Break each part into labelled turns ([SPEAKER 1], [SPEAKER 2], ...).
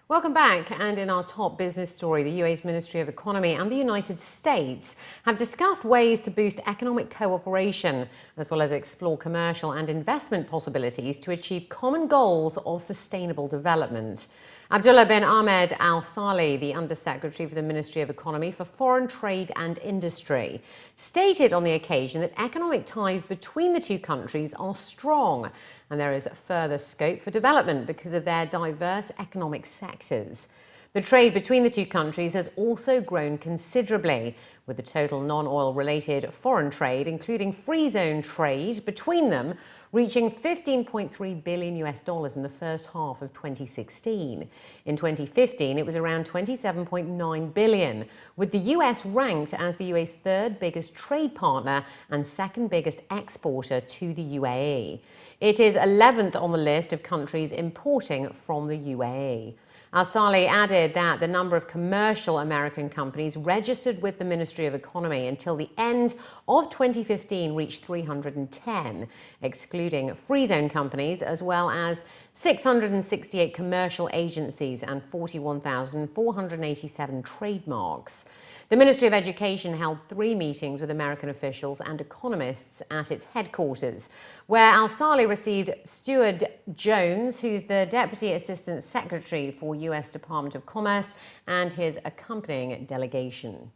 [SPEAKER 1] Welcome back. And in our top business story, the UAE's Ministry of Economy and the United States have discussed ways to boost economic cooperation, as well as explore commercial and investment possibilities to achieve common goals of sustainable development. Abdullah bin Ahmed Al Saleh, the Undersecretary for the Ministry of Economy for Foreign Trade and Industry, stated on the occasion that economic ties between the two countries are strong and there is further scope for development because of their diverse economic sectors. The trade between the two countries has also grown considerably, with the total non-oil related foreign trade, including free zone trade between them, reaching $15.3 billion in the first half of 2016. In 2015, it was around $27.9 billion, with the US ranked as the UAE's third biggest trade partner and second biggest exporter to the UAE. It is 11th on the list of countries importing from the UAE. Al-Saleh added that the number of commercial American companies registered with the Ministry of Economy until the end of 2015 reached 310, excluding free zone companies, as well as 668 commercial agencies and 41,487 trademarks. The Ministry of Education held 3 meetings with American officials and economists at its headquarters, where Al-Saleh received Stuart Jones, who's the Deputy Assistant Secretary for U.S. Department of Commerce, and his accompanying delegation.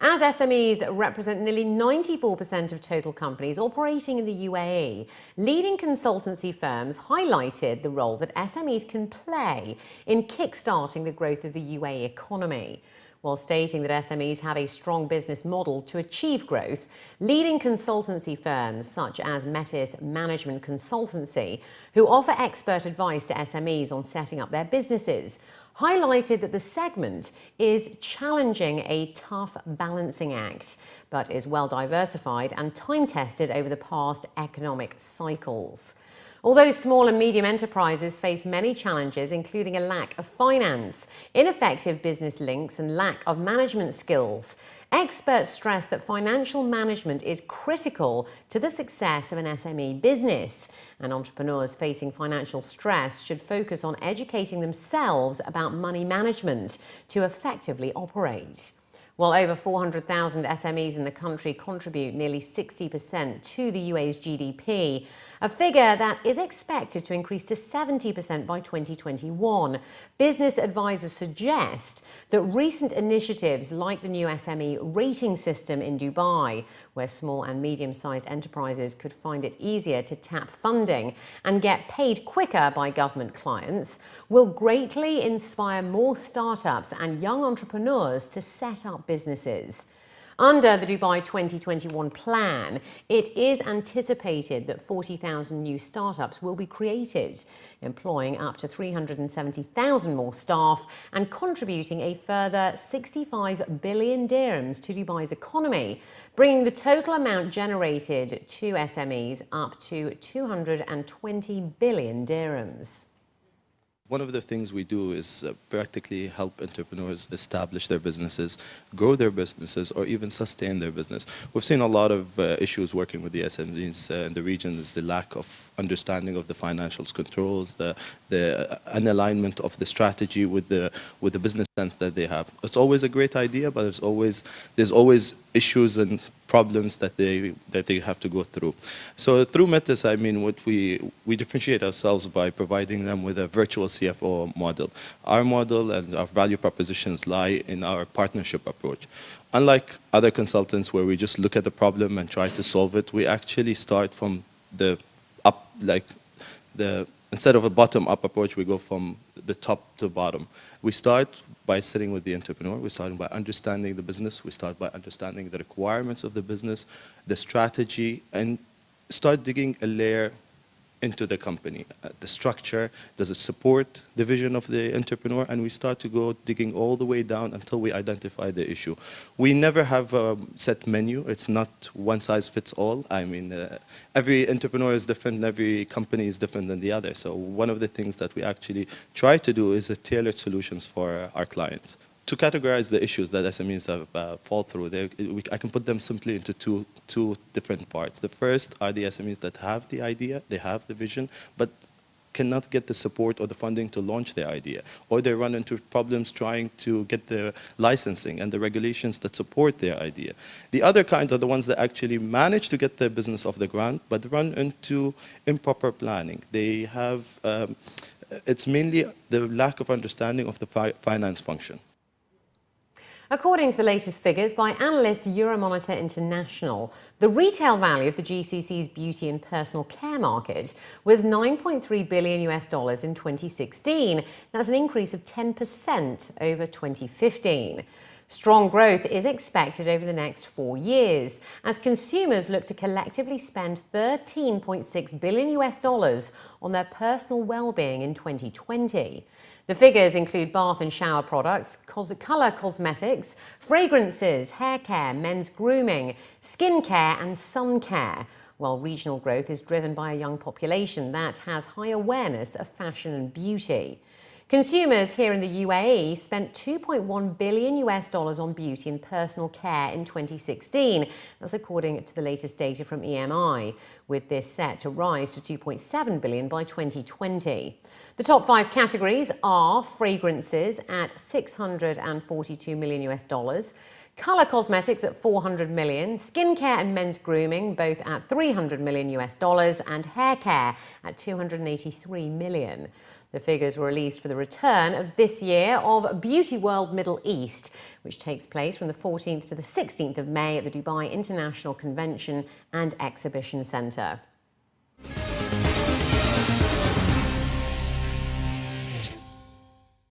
[SPEAKER 1] As SMEs represent nearly 94% of total companies operating in the UAE, leading consultancy firms highlighted the role that SMEs can play in kickstarting the growth of the UAE economy. While stating that SMEs have a strong business model to achieve growth, leading consultancy firms such as Metis Management Consultancy, who offer expert advice to SMEs on setting up their businesses, highlighted that the segment is challenging a tough balancing act, but is well diversified and time-tested over the past economic cycles. Although small and medium enterprises face many challenges, including a lack of finance, ineffective business links, and lack of management skills, experts stress that financial management is critical to the success of an SME business, and entrepreneurs facing financial stress should focus on educating themselves about money management to effectively operate. While over 400,000 SMEs in the country contribute nearly 60% to the UAE's GDP, a figure that is expected to increase to 70% by 2021, business advisors suggest that recent initiatives like the new SME rating system in Dubai, where small and medium-sized enterprises could find it easier to tap funding and get paid quicker by government clients, will greatly inspire more startups and young entrepreneurs to set up businesses. Under the Dubai 2021 plan, it is anticipated that 40,000 new startups will be created, employing up to 370,000 more staff and contributing a further 65 billion dirhams to Dubai's economy, bringing the total amount generated to SMEs up to 220 billion dirhams.
[SPEAKER 2] One of the things we do is practically help entrepreneurs establish their businesses, grow their businesses, or even sustain their business. We've seen a lot of issues working with the SMEs in the region. Is the lack of understanding of the financial controls, the unalignment of the strategy with the business sense that they have. It's always a great idea, but there's always issues and problems that they have to go through. So through Metis, I mean, what we differentiate ourselves by providing them with a virtual CFO model. Our model and our value propositions lie in our partnership approach. Unlike other consultants where we just look at the problem and try to solve it, we actually start from the up, instead of a bottom-up approach, we go from the top to bottom. We start by sitting with the entrepreneur. We start by understanding the business. We start by understanding the requirements of the business, the strategy, and start digging a layer into the company. The structure, does it support the vision of the entrepreneur? And we start to go digging all the way down until we identify the issue. We never have a set menu. It's not one size fits all. I mean, every entrepreneur is different and every company is different than the other. So one of the things that we actually try to do is tailored solutions for our clients. To categorize the issues that SMEs have fall through, I can put them simply into two different parts. The first are the SMEs that have the idea, they have the vision, but cannot get the support or the funding to launch their idea, or they run into problems trying to get the licensing and the regulations that support their idea. The other kinds are the ones that actually manage to get their business off the ground, but run into improper planning. They have, it's mainly the lack of understanding of the finance function.
[SPEAKER 1] According to the latest figures by analyst Euromonitor International, the retail value of the GCC's beauty and personal care market was $9.3 billion in 2016. That's an increase of 10% over 2015. Strong growth is expected over the next 4 years as consumers look to collectively spend $13.6 billion on their personal well-being in 2020. The figures include bath and shower products, colour cosmetics, fragrances, hair care, men's grooming, skin care and sun care, while regional growth is driven by a young population that has high awareness of fashion and beauty. Consumers here in the UAE spent $2.1 billion on beauty and personal care in 2016. That's according to the latest data from EMI, with this set to rise to $2.7 billion by 2020. The top 5 categories are fragrances at $642 million, colour cosmetics at $400 million, skincare and men's grooming both at $300 million, and hair care at $283 million. The figures were released for the return of this year of Beauty World Middle East, which takes place from the 14th to the 16th of May at the Dubai International Convention and Exhibition Centre.